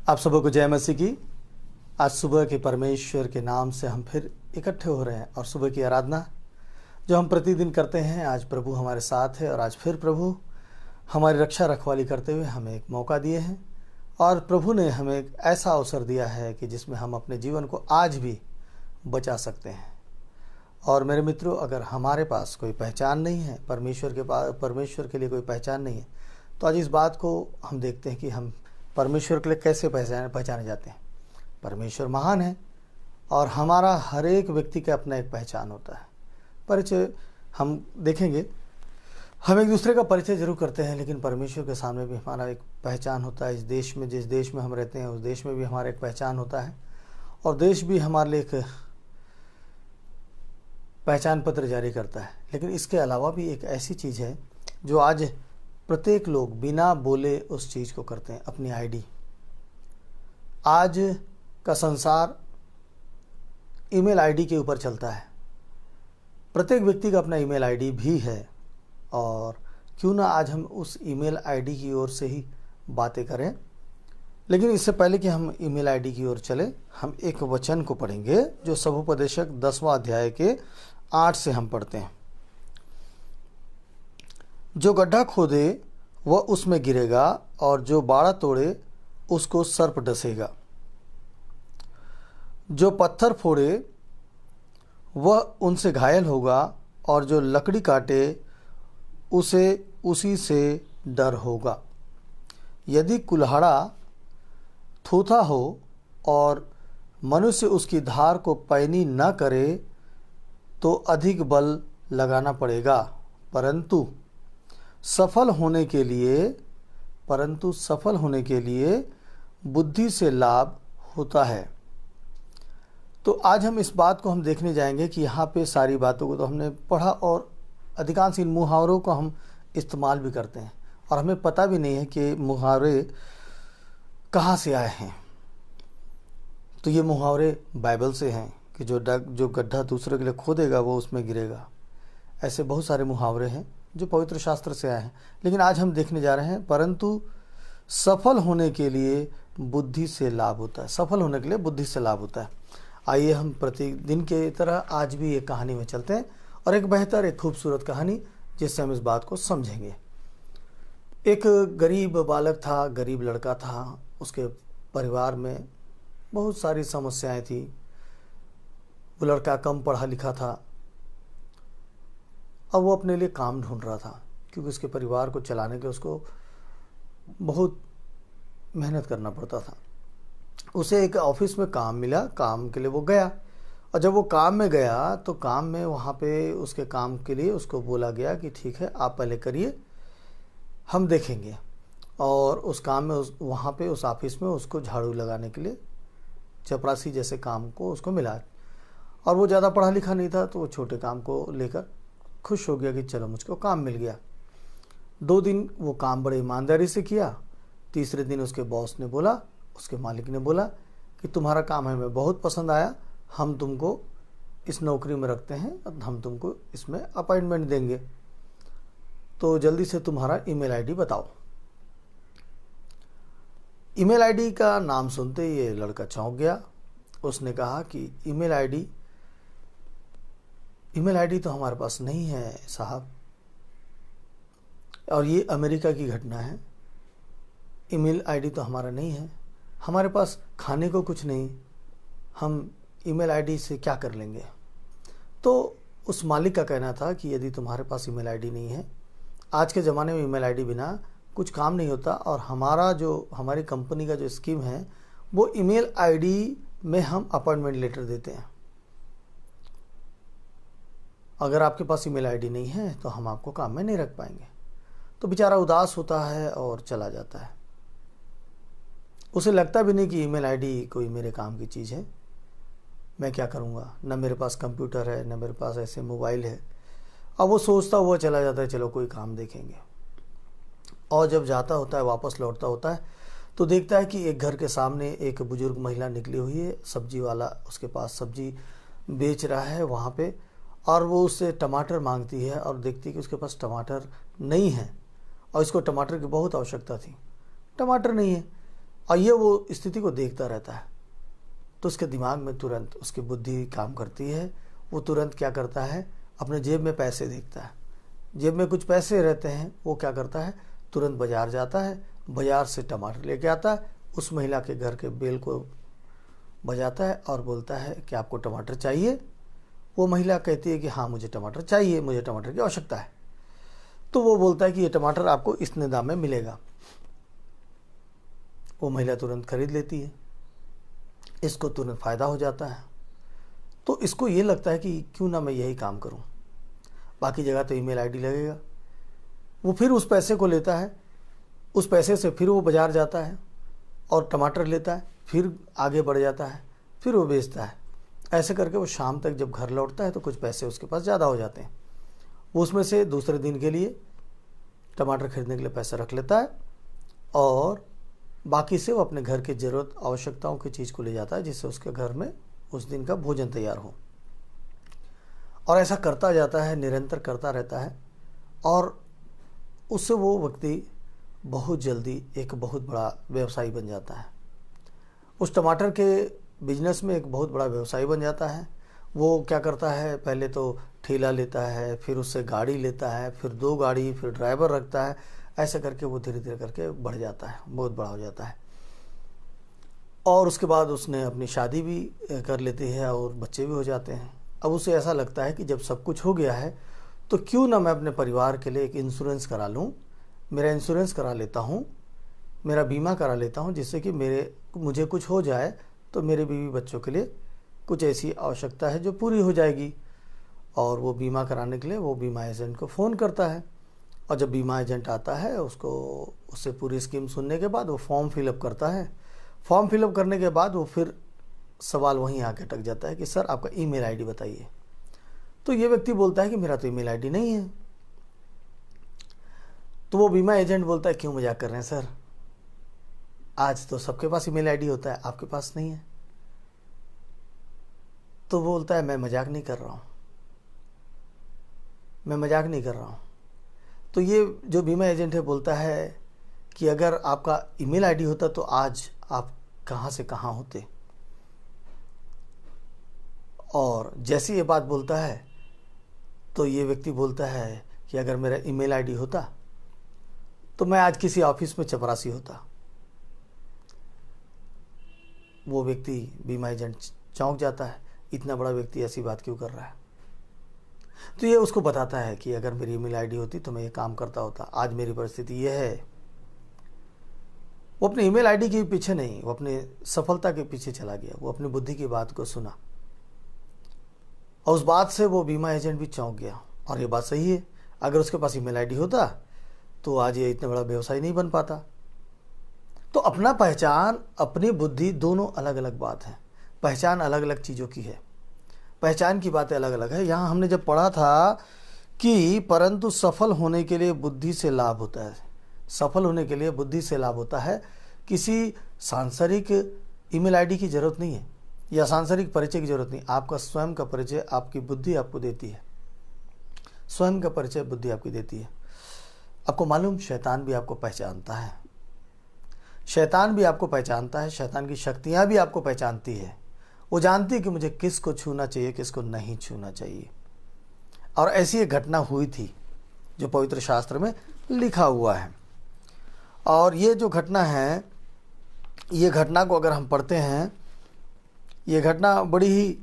आप सबों को जय मसीह की। आज सुबह के परमेश्वर के नाम से हम फिर इकट्ठे हो रहे हैं और सुबह की आराधना जो हम प्रतिदिन करते हैं, आज प्रभु हमारे साथ है और आज फिर प्रभु हमारी रक्षा रखवाली करते हुए हमें एक मौका दिए हैं और प्रभु ने हमें एक ऐसा अवसर दिया है कि जिसमें हम अपने जीवन को आज भी बचा सकते हैं। और मेरे मित्रों, अगर हमारे पास कोई पहचान नहीं है, परमेश्वर के लिए कोई पहचान नहीं है, तो आज इस बात को हम देखते हैं कि हम परमेश्वर के लिए कैसे पहचाने जाते हैं। परमेश्वर महान है और हमारा हर एक व्यक्ति का अपना एक पहचान होता है। परिचय हम देखेंगे, हम एक दूसरे का परिचय जरूर करते हैं, लेकिन परमेश्वर के सामने भी हमारा एक पहचान होता है। इस देश में, जिस देश में हम रहते हैं, उस देश में भी हमारा एक पहचान होता है और देश भी हमारे लिए एक पहचान पत्र जारी करता है। लेकिन इसके अलावा भी एक ऐसी चीज़ है जो आज प्रत्येक लोग बिना बोले उस चीज़ को करते हैं, अपनी आईडी। आज का संसार ईमेल आईडी के ऊपर चलता है। प्रत्येक व्यक्ति का अपना ईमेल आईडी भी है और क्यों ना आज हम उस ईमेल आईडी की ओर से ही बातें करें। लेकिन इससे पहले कि हम ईमेल आईडी की ओर चले, हम एक वचन को पढ़ेंगे जो सभोपदेशक 10वां अध्याय के 8 से हम पढ़ते हैं। जो गड्ढा खोदे वह उसमें गिरेगा और जो बाड़ा तोड़े उसको सर्प डसेगा। जो पत्थर फोड़े वह उनसे घायल होगा और जो लकड़ी काटे उसे उसी से डर होगा। यदि कुल्हाड़ा थूथा हो और मनुष्य उसकी धार को पैनी न करे तो अधिक बल लगाना पड़ेगा, परंतु सफल होने के लिए बुद्धि से लाभ होता है। तो आज हम इस बात को हम देखने जाएंगे कि यहाँ पे सारी बातों को तो हमने पढ़ा और अधिकांश इन मुहावरों को हम इस्तेमाल भी करते हैं और हमें पता भी नहीं है कि मुहावरे कहाँ से आए हैं। तो ये मुहावरे बाइबल से हैं कि जो गड्ढा दूसरे के लिए खोदेगा वो उसमें गिरेगा। ऐसे बहुत सारे मुहावरे हैं जो पवित्र शास्त्र से आए हैं। लेकिन आज हम देखने जा रहे हैं, परंतु सफल होने के लिए बुद्धि से लाभ होता है। सफल होने के लिए बुद्धि से लाभ होता है। आइए हम प्रतिदिन के तरह आज भी एक कहानी में चलते हैं और एक बेहतर, एक खूबसूरत कहानी जिससे हम इस बात को समझेंगे। एक गरीब बालक था, गरीब लड़का था। उसके परिवार में बहुत सारी समस्याएं थी। वो लड़का कम पढ़ा लिखा था। अब वो अपने लिए काम ढूंढ रहा था क्योंकि उसके परिवार को चलाने के उसको बहुत मेहनत करना पड़ता था। उसे एक ऑफिस में काम मिला, काम के लिए वो गया और जब वो काम में गया तो काम में वहाँ पे उसके काम के लिए उसको बोला गया कि ठीक है, आप पहले करिए, हम देखेंगे। और उस काम में वहाँ पे उस ऑफिस में उसको झाड़ू लगाने के लिए चपरासी जैसे काम को उसको मिला और वो ज़्यादा पढ़ा लिखा नहीं था, तो वो छोटे काम को लेकर खुश हो गया कि चलो मुझको काम मिल गया। 2 दिन वो काम बड़े ईमानदारी से किया। तीसरे दिन उसके बॉस ने बोला, उसके मालिक ने बोला कि तुम्हारा काम हमें बहुत पसंद आया, हम तुमको इस नौकरी में रखते हैं और हम तुमको इसमें अपॉइंटमेंट देंगे, तो जल्दी से तुम्हारा ईमेल आईडी बताओ। ईमेल आईडी का नाम सुनते ही ये लड़का चौंक गया। उसने कहा कि ईमेल आईडी तो हमारे पास नहीं है साहब, और ये अमेरिका की घटना है। ईमेल आईडी तो हमारा नहीं है, हमारे पास खाने को कुछ नहीं, हम ईमेल आईडी से क्या कर लेंगे। तो उस मालिक का कहना था कि यदि तुम्हारे पास ईमेल आईडी नहीं है, आज के ज़माने में ईमेल आईडी बिना कुछ काम नहीं होता और हमारी कंपनी का जो स्कीम है वो ईमेल आईडी में हम अपॉइंटमेंट लेटर देते हैं। अगर आपके पास ईमेल आईडी नहीं है तो हम आपको काम में नहीं रख पाएंगे। तो बेचारा उदास होता है और चला जाता है। उसे लगता भी नहीं कि ईमेल आईडी कोई मेरे काम की चीज़ है, मैं क्या करूँगा, न मेरे पास कंप्यूटर है, न मेरे पास ऐसे मोबाइल है। अब वो सोचता हुआ चला जाता है, चलो कोई काम देखेंगे। और जब जाता होता है, वापस लौटता होता है, तो देखता है कि एक घर के सामने एक बुजुर्ग महिला निकली हुई है। सब्जी वाला उसके पास सब्जी बेच रहा है वहाँ पे, और वो उससे टमाटर मांगती है और देखती है कि उसके पास टमाटर नहीं है और इसको टमाटर की बहुत आवश्यकता थी। टमाटर नहीं है। और ये वो स्थिति को देखता रहता है, तो उसके दिमाग में तुरंत उसकी बुद्धि काम करती है। वो तुरंत क्या करता है, अपने जेब में पैसे देखता है, जेब में कुछ पैसे रहते हैं, वो क्या करता है, तुरंत बाजार जाता है, बाजार से टमाटर लेके आता है, उस महिला के घर के बेल को बजाता है और बोलता है कि आपको टमाटर चाहिए। वो महिला कहती है कि हाँ मुझे टमाटर चाहिए, मुझे टमाटर की आवश्यकता है। तो वो बोलता है कि ये टमाटर आपको इतने दाम में मिलेगा। वो महिला तुरंत खरीद लेती है, इसको तुरंत फ़ायदा हो जाता है। तो इसको ये लगता है कि क्यों ना मैं यही काम करूं, बाकी जगह तो ईमेल आईडी लगेगा। वो फिर उस पैसे को लेता है, उस पैसे से फिर वो बाज़ार जाता है और टमाटर लेता है, फिर आगे बढ़ जाता है, फिर वो बेचता है। ऐसे करके वो शाम तक जब घर लौटता है तो कुछ पैसे उसके पास ज़्यादा हो जाते हैं। वो उसमें से दूसरे दिन के लिए टमाटर खरीदने के लिए पैसा रख लेता है और बाकी से वो अपने घर की ज़रूरत आवश्यकताओं की चीज़ को ले जाता है, जिससे उसके घर में उस दिन का भोजन तैयार हो। और ऐसा करता जाता है, निरंतर करता रहता है, और उससे वो व्यक्ति बहुत जल्दी एक बहुत बड़ा व्यवसायी बन जाता है। उस टमाटर के बिजनेस में एक बहुत बड़ा व्यवसायी बन जाता है। वो क्या करता है, पहले तो ठेला लेता है, फिर उससे गाड़ी लेता है, फिर 2 गाड़ी, फिर ड्राइवर रखता है। ऐसे करके वो धीरे धीरे करके बढ़ जाता है, बहुत बड़ा हो जाता है। और उसके बाद उसने अपनी शादी भी कर लेती है और बच्चे भी हो जाते हैं। अब उसे ऐसा लगता है कि जब सब कुछ हो गया है तो क्यों ना मैं अपने परिवार के लिए एक इंश्योरेंस करा लूँ। मेरा इंश्योरेंस करा लेता हूँ, मेरा बीमा करा लेता हूँ, जिससे कि मुझे कुछ हो जाए तो मेरे बीवी बच्चों के लिए कुछ ऐसी आवश्यकता है जो पूरी हो जाएगी। और वो बीमा कराने के लिए वो बीमा एजेंट को फ़ोन करता है, और जब बीमा एजेंट आता है उससे पूरी स्कीम सुनने के बाद वो फॉर्म फिलअप करता है। फॉर्म फिलअप करने के बाद वो फिर सवाल वहीं आके अटक जाता है कि सर आपका ईमेल आईडी बताइए। तो ये व्यक्ति बोलता है कि मेरा तो ईमेल आईडी नहीं है। तो वो बीमा एजेंट बोलता है क्यों मजाक कर रहे हैं सर, आज तो सबके पास ईमेल आईडी होता है, आपके पास नहीं है। तो वो बोलता है मैं मजाक नहीं कर रहा हूँ, मैं मजाक नहीं कर रहा हूँ। तो ये जो बीमा एजेंट है बोलता है कि अगर आपका ईमेल आईडी होता तो आज आप कहाँ से कहाँ होते। और जैसे ये बात बोलता है तो ये व्यक्ति बोलता है कि अगर मेरा ईमेल आईडी होता तो मैं आज किसी ऑफिस में चपरासी होता। वो व्यक्ति बीमा एजेंट चौंक जाता है, इतना बड़ा व्यक्ति ऐसी बात क्यों कर रहा है। तो ये उसको बताता है कि अगर मेरी ईमेल आईडी होती तो मैं ये काम करता होता, आज मेरी परिस्थिति ये है। वो अपने ईमेल आईडी के पीछे नहीं, वो अपने सफलता के पीछे चला गया। वो अपनी बुद्धि की बात को सुना और उस बात से वो बीमा एजेंट भी चौंक गया। और ये बात सही है, अगर उसके पास ईमेल आईडी होता तो आज ये इतना बड़ा व्यवसायी नहीं बन पाता। तो अपना पहचान, अपनी बुद्धि दोनों अलग अलग बात है। पहचान अलग अलग चीज़ों की है, पहचान की बातें अलग अलग है। यहाँ हमने जब पढ़ा था कि परंतु सफल होने के लिए बुद्धि से लाभ होता है, सफल होने के लिए बुद्धि से लाभ होता है। किसी सांसारिक ईमेल आईडी की ज़रूरत नहीं है या सांसारिक परिचय की ज़रूरत नहीं। आपका स्वयं का परिचय आपकी बुद्धि आपको देती है, स्वयं का परिचय बुद्धि आपकी देती है। आपको मालूम, शैतान भी आपको पहचानता है, शैतान भी आपको पहचानता है, शैतान की शक्तियाँ भी आपको पहचानती है। वो जानती है कि मुझे किसको छूना चाहिए, किसको नहीं छूना चाहिए। और ऐसी एक घटना हुई थी जो पवित्र शास्त्र में लिखा हुआ है। और ये जो घटना है, ये घटना को अगर हम पढ़ते हैं, ये घटना बड़ी ही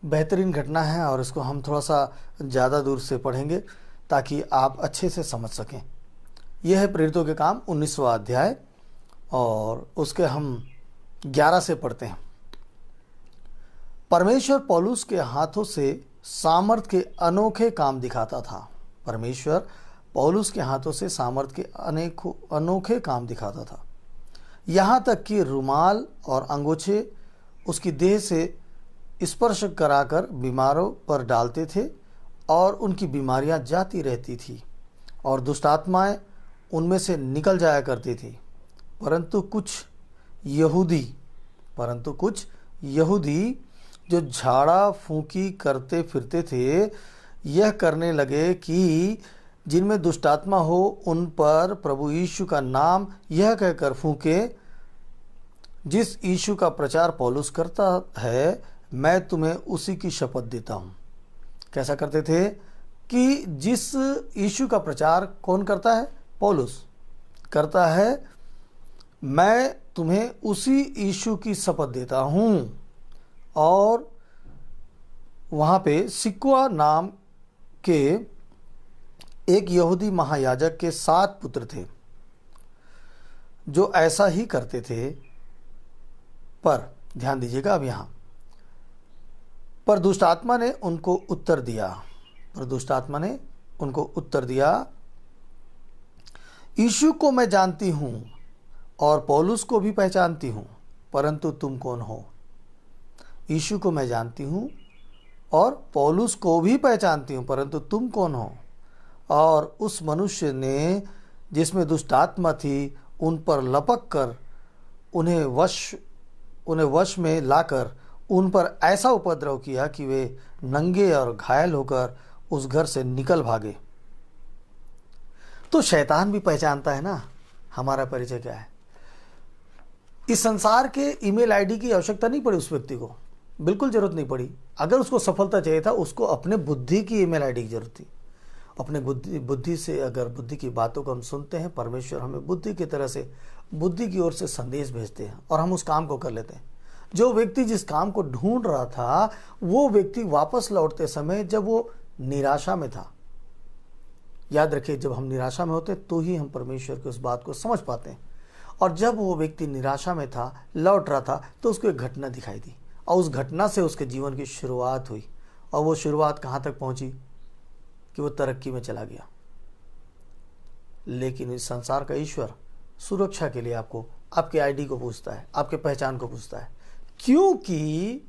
बेहतरीन घटना है और इसको हम थोड़ा सा ज़्यादा दूर से पढ़ेंगे ताकि आप अच्छे से समझ सकें। यह है प्रेरितों के काम 19वां अध्याय और उसके हम 11 से पढ़ते हैं। परमेश्वर पौलुस के हाथों से सामर्थ के अनोखे काम दिखाता था। परमेश्वर पौलुस के हाथों से सामर्थ के अनोखे काम दिखाता था, यहाँ तक कि रुमाल और अंगोछे उसकी देह से स्पर्श कराकर बीमारों पर डालते थे और उनकी बीमारियां जाती रहती थी और दुष्ट आत्माएं उनमें से निकल जाया करती थी। परंतु कुछ यहूदी जो झाड़ा फूंकी करते फिरते थे, यह करने लगे कि जिनमें दुष्टात्मा हो उन पर प्रभु यीशु का नाम यह कहकर फूंके, जिस यीशु का प्रचार पौलुस करता है, मैं तुम्हें उसी की शपथ देता हूँ। कैसा करते थे कि जिस यीशु का प्रचार कौन करता है? पौलुस करता है। मैं तुम्हें उसी यीशु की शपथ देता हूँ। और वहाँ पे सिक्वा नाम के एक यहूदी महायाजक के 7 पुत्र थे जो ऐसा ही करते थे। पर ध्यान दीजिएगा, अब यहाँ पर दुष्ट आत्मा ने उनको उत्तर दिया, यीशु को मैं जानती हूं और पौलुस को भी पहचानती हूं, परंतु तुम कौन हो? यीशु को मैं जानती हूं और पौलुस को भी पहचानती हूं, परंतु तुम कौन हो? और उस मनुष्य ने जिसमें दुष्ट आत्मा थी उन पर लपक कर उन्हें वश में लाकर उन पर ऐसा उपद्रव किया कि वे नंगे और घायल होकर उस घर से निकल भागे। तो शैतान भी पहचानता है ना हमारा परिचय क्या है। इस संसार के ईमेल आईडी की आवश्यकता नहीं पड़ी उस व्यक्ति को, बिल्कुल जरूरत नहीं पड़ी। अगर उसको सफलता चाहिए था, उसको अपने बुद्धि की ईमेल आईडी की जरूरत थी। अपने बुद्धि से अगर बुद्धि की बातों को हम सुनते हैं, परमेश्वर हमें बुद्धि की तरह से बुद्धि की ओर से संदेश भेजते हैं और हम उस काम को कर लेते हैं। जो व्यक्ति जिस काम को ढूंढ रहा था, वो व्यक्ति वापस लौटते समय जब वो निराशा में था, याद रखिए, जब हम निराशा में होते तो ही हम परमेश्वर की उस बात को समझ पाते हैं। और जब वो व्यक्ति निराशा में था, लौट रहा था, तो उसको एक घटना दिखाई दी और उस घटना से उसके जीवन की शुरुआत हुई। और वो शुरुआत कहाँ तक पहुंची कि वो तरक्की में चला गया। लेकिन इस संसार का ईश्वर सुरक्षा के लिए आपको आपके आईडी को पूछता है, आपके पहचान को पूछता है, क्योंकि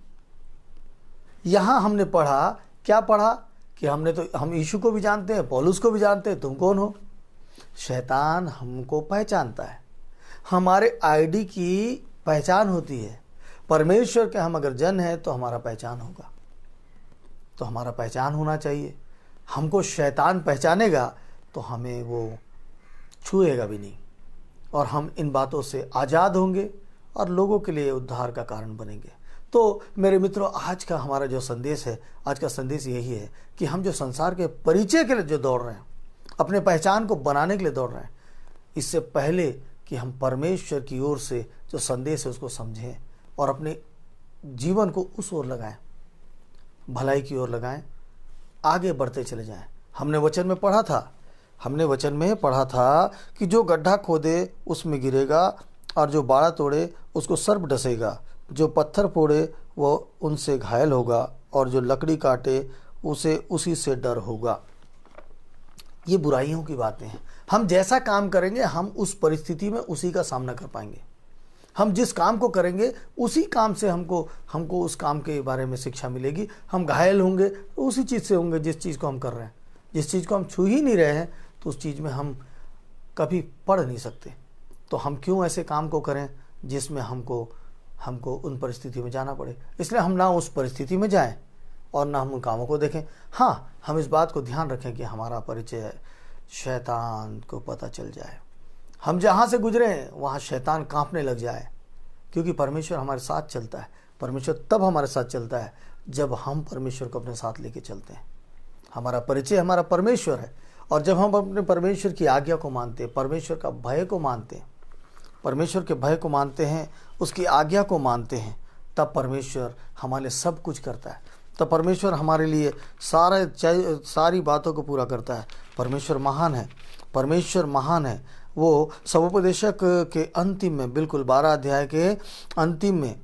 यहां हमने पढ़ा, क्या पढ़ा कि हम यीशु को भी जानते हैं, पौलुस को भी जानते हैं, तुम कौन हो? शैतान हमको पहचानता है, हमारे आईडी की पहचान होती है। परमेश्वर के हम अगर जन हैं तो हमारा पहचान होगा, तो हमारा पहचान होना चाहिए। हमको शैतान पहचानेगा तो हमें वो छुएगा भी नहीं और हम इन बातों से आज़ाद होंगे और लोगों के लिए उद्धार का कारण बनेंगे। तो मेरे मित्रों, आज का हमारा जो संदेश है, आज का संदेश यही है कि हम जो संसार के परिचय के लिए जो दौड़ रहे हैं, अपने पहचान को बनाने के लिए दौड़ रहे हैं, इससे पहले कि हम परमेश्वर की ओर से जो संदेश है उसको समझें और अपने जीवन को उस ओर लगाएं, भलाई की ओर लगाएं, आगे बढ़ते चले जाएं। हमने वचन में पढ़ा था कि जो गड्ढा खोदे उसमें गिरेगा और जो बाड़ा तोड़े उसको सर्प डसेगा, जो पत्थर फोड़े वो उनसे घायल होगा और जो लकड़ी काटे उसे उसी से डर होगा। ये बुराइयों की बातें हैं। हम जैसा काम करेंगे हम उस परिस्थिति में उसी का सामना कर पाएंगे। हम जिस काम को करेंगे उसी काम से हमको उस काम के बारे में शिक्षा मिलेगी। हम घायल होंगे तो उसी चीज़ से होंगे जिस चीज़ को हम कर रहे हैं। जिस चीज़ को हम छू ही नहीं रहे हैं तो उस चीज़ में हम कभी पढ़ नहीं सकते। तो हम क्यों ऐसे काम को करें जिसमें हमको उन परिस्थिति में जाना पड़े। इसलिए हम ना उस परिस्थिति में जाएं और ना हम उन कामों को देखें। हाँ, हम इस बात को ध्यान रखें कि हमारा परिचय शैतान को पता चल जाए, हम जहाँ से गुजरे हैं वहाँ शैतान कांपने लग जाए, क्योंकि परमेश्वर हमारे साथ चलता है। परमेश्वर तब हमारे साथ चलता है जब हम परमेश्वर को अपने साथ लेके चलते हैं। हमारा परिचय हमारा परमेश्वर है, और जब हम अपने परमेश्वर की आज्ञा को मानते हैं, परमेश्वर का भय को मानते हैं, परमेश्वर के भय को मानते हैं, उसकी आज्ञा को मानते हैं, तब परमेश्वर हमारे लिए सब कुछ करता है। तब परमेश्वर हमारे लिए सारी बातों को पूरा करता है। परमेश्वर महान है, परमेश्वर महान है। वो सवोपदेशक के अंतिम में, बिल्कुल 12 अध्याय के अंतिम में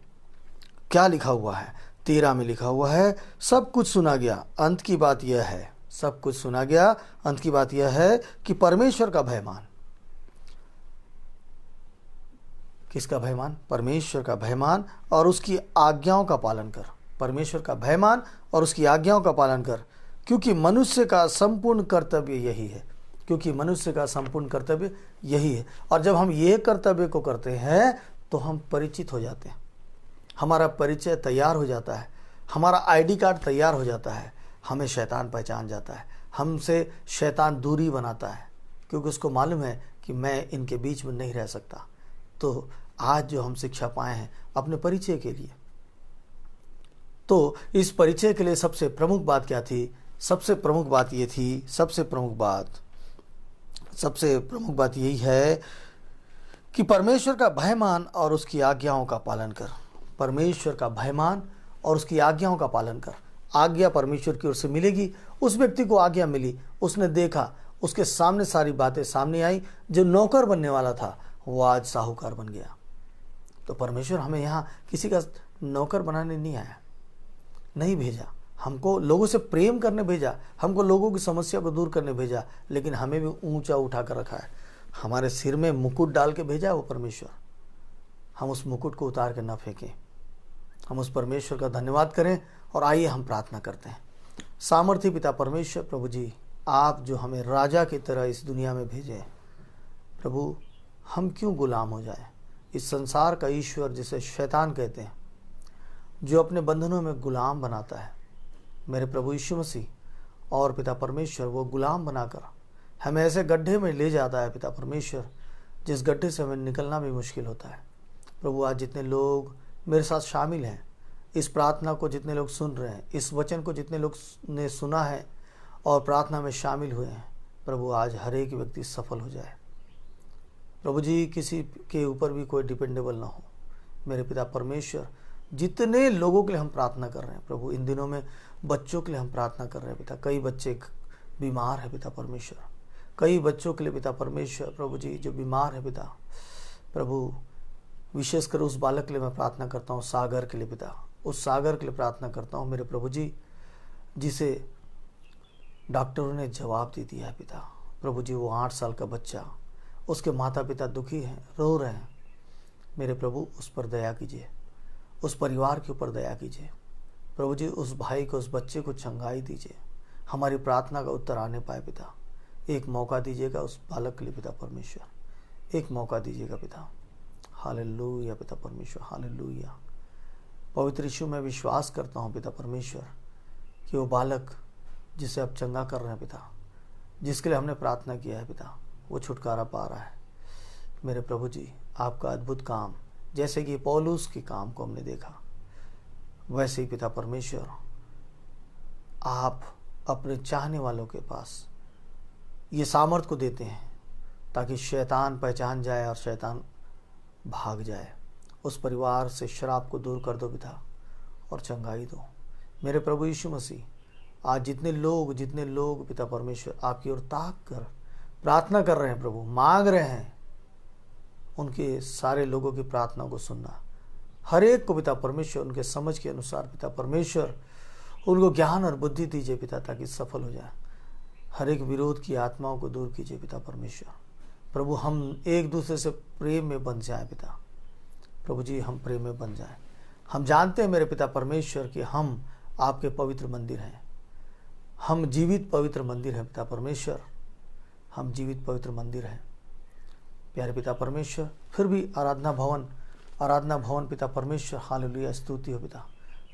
क्या लिखा हुआ है? 13 में लिखा हुआ है, सब कुछ सुना गया, अंत की बात यह है। सब कुछ सुना गया, अंत की बात यह है कि परमेश्वर का भय मान। किसका भय मान? परमेश्वर का भय मान और उसकी आज्ञाओं का पालन कर। परमेश्वर का भय मान और उसकी आज्ञाओं का पालन कर, क्योंकि मनुष्य का संपूर्ण कर्तव्य यही है। क्योंकि मनुष्य का संपूर्ण कर्तव्य यही है। और जब हम ये कर्तव्य को करते हैं तो हम परिचित हो जाते हैं, हमारा परिचय तैयार हो जाता है, हमारा आईडी कार्ड तैयार हो जाता है, हमें शैतान पहचान जाता है, हमसे शैतान दूरी बनाता है, क्योंकि उसको मालूम है कि मैं इनके बीच में नहीं रह सकता। तो आज जो हम शिक्षा पाए हैं अपने परिचय के लिए, तो इस परिचय के लिए सबसे प्रमुख बात क्या थी? सबसे प्रमुख बात ये थी, सबसे प्रमुख बात यही है कि परमेश्वर का भय मान और उसकी आज्ञाओं का पालन कर। परमेश्वर का भय मान और उसकी आज्ञाओं का पालन कर। आज्ञा परमेश्वर की ओर से मिलेगी। उस व्यक्ति को आज्ञा मिली, उसने देखा, उसके सामने सारी बातें सामने आई। जो नौकर बनने वाला था वो आज साहूकार बन गया। तो परमेश्वर हमें यहाँ किसी का नौकर बनाने नहीं आया, नहीं भेजा। हमको लोगों से प्रेम करने भेजा, हमको लोगों की समस्या को दूर करने भेजा, लेकिन हमें भी ऊंचा उठा कर रखा है। हमारे सिर में मुकुट डाल के भेजा है वो परमेश्वर। हम उस मुकुट को उतार के न फेंकें। हम उस परमेश्वर का धन्यवाद करें और आइए हम प्रार्थना करते हैं। सामर्थी पिता परमेश्वर, प्रभु जी, आप जो हमें राजा की तरह इस दुनिया में भेजे, प्रभु हम क्यों गुलाम हो जाए? इस संसार का ईश्वर जिसे शैतान कहते हैं, जो अपने बंधनों में गुलाम बनाता है, मेरे प्रभु यीशु मसीह और पिता परमेश्वर, वो गुलाम बनाकर हमें ऐसे गड्ढे में ले जाता है पिता परमेश्वर, जिस गड्ढे से हमें निकलना भी मुश्किल होता है। प्रभु आज जितने लोग मेरे साथ शामिल हैं, इस प्रार्थना को जितने लोग सुन रहे हैं, इस वचन को जितने लोग ने सुना है और प्रार्थना में शामिल हुए हैं, प्रभु आज हर एक व्यक्ति सफल हो जाए। प्रभु जी, किसी के ऊपर भी कोई डिपेंडेबल ना हो। मेरे पिता परमेश्वर, जितने लोगों के लिए हम प्रार्थना कर रहे हैं प्रभु, इन दिनों में बच्चों के लिए हम प्रार्थना कर रहे हैं पिता। कई बच्चे बीमार है पिता परमेश्वर, कई बच्चों के लिए पिता परमेश्वर, प्रभु जी जो बीमार है पिता, प्रभु विशेषकर उस बालक के लिए मैं प्रार्थना करता हूँ, सागर के लिए पिता, उस सागर के लिए प्रार्थना करता हूँ मेरे प्रभु जी, जिसे डॉक्टरों ने जवाब दे दिया है पिता। प्रभु जी वो 8 साल का बच्चा, उसके माता पिता दुखी हैं, रो रहे हैं। मेरे प्रभु उस पर दया कीजिए, उस परिवार के ऊपर दया कीजिए प्रभु जी। उस भाई को, उस बच्चे को चंगाई दीजिए, हमारी प्रार्थना का उत्तर आने पाए पिता। एक मौका दीजिएगा उस बालक के लिए पिता परमेश्वर, एक मौका दीजिएगा पिता। हालेलुया पिता परमेश्वर, हालेलुया। पवित्र यीशु में विश्वास करता हूँ पिता परमेश्वर कि वो बालक जिसे आप चंगा कर रहे हैं पिता, जिसके लिए हमने प्रार्थना किया है पिता, वो छुटकारा पा रहा है। मेरे प्रभु जी, आपका अद्भुत काम, जैसे कि पौलुस के काम को हमने देखा, वैसे ही पिता परमेश्वर आप अपने चाहने वालों के पास ये सामर्थ को देते हैं ताकि शैतान पहचान जाए और शैतान भाग जाए। उस परिवार से शराब को दूर कर दो पिता और चंगाई दो। मेरे प्रभु यीशु मसीह, आज जितने लोग पिता परमेश्वर आपकी ओर ताक कर प्रार्थना कर रहे हैं प्रभु, मांग रहे हैं, उनके सारे लोगों की प्रार्थना को सुनना, हर एक को पिता परमेश्वर उनके समझ के अनुसार पिता परमेश्वर उनको ज्ञान और बुद्धि दीजिए पिता, ताकि सफल हो जाए। हर एक विरोध की आत्माओं को दूर कीजिए पिता परमेश्वर। प्रभु हम एक दूसरे से प्रेम में बन जाए पिता। प्रभु जी हम प्रेम में बन जाए। हम जानते हैं मेरे पिता परमेश्वर कि हम आपके पवित्र मंदिर हैं, हम जीवित पवित्र मंदिर हैं पिता परमेश्वर, हम जीवित पवित्र मंदिर हैं प्यारे पिता परमेश्वर। फिर भी आराधना भवन पिता परमेश्वर, हालेलुया, स्तुति हो पिता।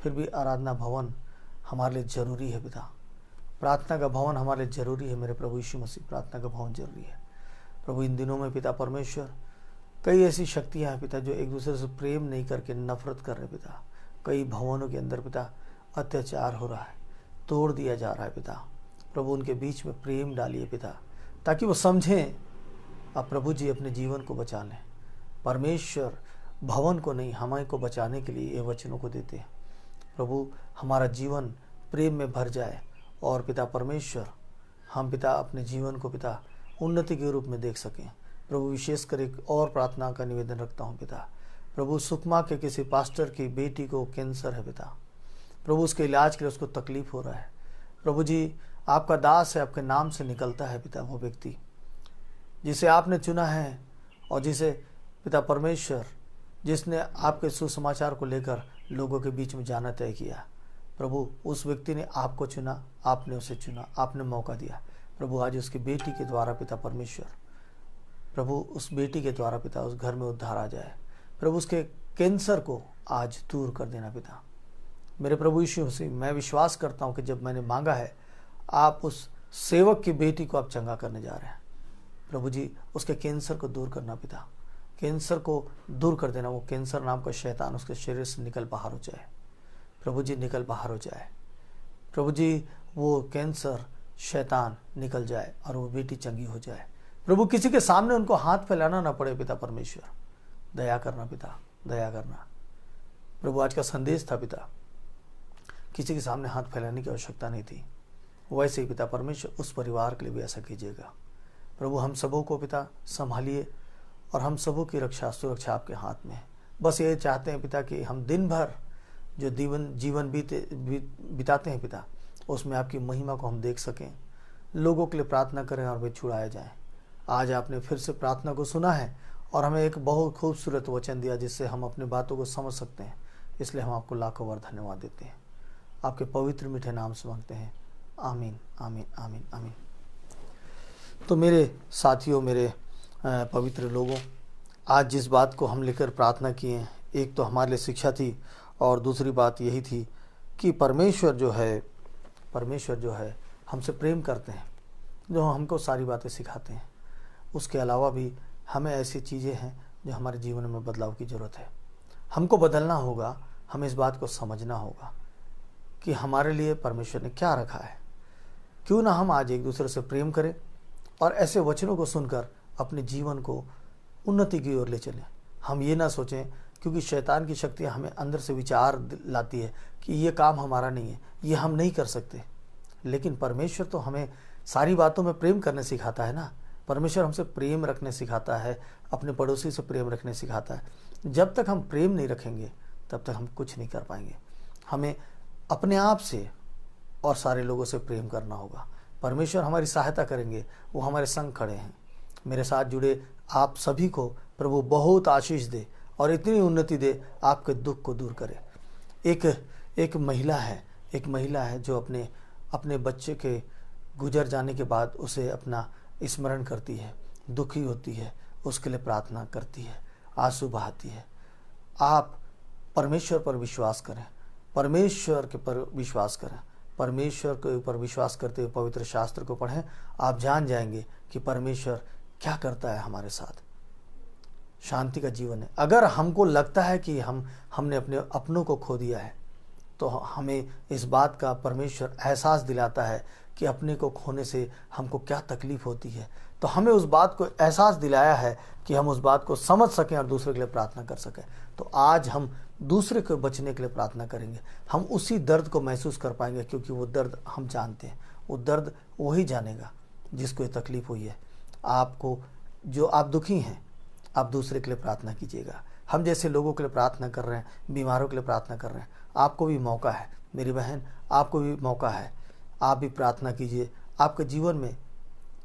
फिर भी आराधना भवन हमारे लिए जरूरी है पिता। प्रार्थना का भवन हमारे लिए जरूरी है मेरे प्रभु यीशु मसीह, प्रार्थना का भवन जरूरी है प्रभु। इन दिनों में पिता परमेश्वर कई ऐसी शक्तियां हैं पिता जो एक दूसरे से प्रेम नहीं करके नफरत कर रहे पिता। कई भवनों के अंदर पिता अत्याचार हो रहा है, तोड़ दिया जा रहा है पिता। प्रभु उनके बीच में प्रेम डालिए पिता, ताकि वो समझें अब प्रभु जी अपने जीवन को बचा लें। परमेश्वर भवन को नहीं, हमें को बचाने के लिए ये वचनों को देते हैं प्रभु। हमारा जीवन प्रेम में भर जाए और पिता परमेश्वर हम पिता अपने जीवन को पिता उन्नति के रूप में देख सकें प्रभु। विशेषकर एक और प्रार्थना का निवेदन रखता हूँ पिता। प्रभु सुकमा के किसी पास्टर की बेटी को कैंसर है पिता। प्रभु उसके इलाज के लिए उसको तकलीफ हो रहा है प्रभु जी। आपका दास है, आपके नाम से निकलता है पिता वो व्यक्ति जिसे आपने चुना है और जिसे पिता परमेश्वर जिसने आपके सुसमाचार को लेकर लोगों के बीच में जाना तय किया प्रभु। उस व्यक्ति ने आपको चुना, आपने उसे चुना, आपने मौका दिया प्रभु। आज उसकी बेटी के द्वारा पिता परमेश्वर, प्रभु उस बेटी के द्वारा पिता उस घर में उद्धार आ जाए प्रभु। उसके कैंसर को आज दूर कर देना पिता। मेरे प्रभु यीशु मसीह, मैं विश्वास करता हूँ कि जब मैंने मांगा है आप उस सेवक की बेटी को आप चंगा करने जा रहे हैं। प्रभु जी, उसके कैंसर को दूर करना पिता, कैंसर को दूर कर देना। वो कैंसर नाम का शैतान उसके शरीर से निकल बाहर हो जाए। प्रभु जी, निकल बाहर हो जाए। प्रभु जी, वो कैंसर शैतान निकल जाए और वो बेटी चंगी हो जाए। प्रभु, किसी के सामने उनको हाथ फैलाना ना पड़े पिता परमेश्वर, दया करना पिता, दया करना। प्रभु, आज का संदेश था पिता, किसी के सामने हाथ फैलाने की आवश्यकता नहीं थी। वैसे ही पिता परमेश्वर उस परिवार के लिए भी ऐसा कीजिएगा। प्रभु, हम सबों को पिता संभालिए और हम सबों की रक्षा सुरक्षा आपके हाथ में है। बस ये चाहते हैं पिता कि हम दिन भर जो जीवन बिताते हैं पिता, उसमें आपकी महिमा को हम देख सकें, लोगों के लिए प्रार्थना करें और वे छुड़ाए जाएं। आज आपने फिर से प्रार्थना को सुना है और हमें एक बहुत खूबसूरत वचन दिया जिससे हम अपनी बातों को समझ सकते हैं। इसलिए हम आपको लाखों बार धन्यवाद देते हैं। आपके पवित्र मीठे नाम से मांगते हैं, आमीन आमीन आमीन आमीन। तो मेरे साथियों, मेरे पवित्र लोगों, आज जिस बात को हम लेकर प्रार्थना किए, एक तो हमारे लिए शिक्षा थी और दूसरी बात यही थी कि परमेश्वर जो है हमसे प्रेम करते हैं, जो हमको सारी बातें सिखाते हैं। उसके अलावा भी हमें ऐसी चीज़ें हैं जो हमारे जीवन में बदलाव की ज़रूरत है। हमको बदलना होगा, हमें इस बात को समझना होगा कि हमारे लिए परमेश्वर ने क्या रखा है। क्यों ना हम आज एक दूसरे से प्रेम करें और ऐसे वचनों को सुनकर अपने जीवन को उन्नति की ओर ले चलें। हम ये ना सोचें, क्योंकि शैतान की शक्तियाँ हमें अंदर से विचार लाती है कि ये काम हमारा नहीं है, ये हम नहीं कर सकते। लेकिन परमेश्वर तो हमें सारी बातों में प्रेम करने सिखाता है ना। परमेश्वर हमसे प्रेम रखने सिखाता है, अपने पड़ोसी से प्रेम रखने सिखाता है। जब तक हम प्रेम नहीं रखेंगे तब तक हम कुछ नहीं कर पाएंगे। हमें अपने आप से और सारे लोगों से प्रेम करना होगा। परमेश्वर हमारी सहायता करेंगे, वो हमारे संग खड़े हैं। मेरे साथ जुड़े आप सभी को प्रभु बहुत आशीष दे और इतनी उन्नति दे, आपके दुख को दूर करे। एक महिला है जो अपने बच्चे के गुजर जाने के बाद उसे अपना स्मरण करती है, दुखी होती है, उसके लिए प्रार्थना करती है, आंसू बहाती है। आप परमेश्वर पर विश्वास करें, परमेश्वर के पर विश्वास करें, परमेश्वर के ऊपर विश्वास करते हुए पवित्र शास्त्र को पढ़ें। आप जान जाएंगे कि परमेश्वर क्या करता है हमारे साथ। शांति का जीवन है। अगर हमको लगता है कि हमने अपने अपनों को खो दिया है, तो हमें इस बात का परमेश्वर एहसास दिलाता है कि अपने को खोने से हमको क्या तकलीफ होती है। तो हमें उस बात को एहसास दिलाया है कि हम उस बात को समझ सकें और दूसरे के लिए प्रार्थना कर सकें। तो आज हम दूसरे को बचने के लिए प्रार्थना करेंगे। हम उसी दर्द को महसूस कर पाएंगे, क्योंकि वो दर्द हम जानते हैं। वो दर्द वही जानेगा जिसको ये तकलीफ हुई है। आपको जो आप दुखी हैं, आप दूसरे के लिए प्रार्थना कीजिएगा। हम जैसे लोगों के लिए प्रार्थना कर रहे हैं, बीमारों के लिए प्रार्थना कर रहे हैं, आपको भी मौका है। मेरी बहन, आपको भी मौका है। आप भी प्रार्थना कीजिए। आपके जीवन में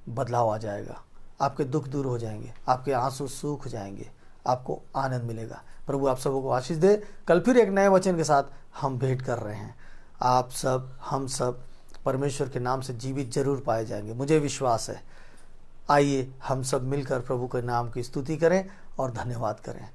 बदलाव आ जाएगा, आपके दुख दूर हो जाएंगे, आपके आंसू सूख जाएंगे, आपको आनंद मिलेगा। प्रभु आप सबों को आशीष दे। कल फिर एक नए वचन के साथ हम भेंट कर रहे हैं। आप सब, हम सब परमेश्वर के नाम से जीवित जरूर पाए जाएंगे, मुझे विश्वास है। आइए हम सब मिलकर प्रभु के नाम की स्तुति करें और धन्यवाद करें।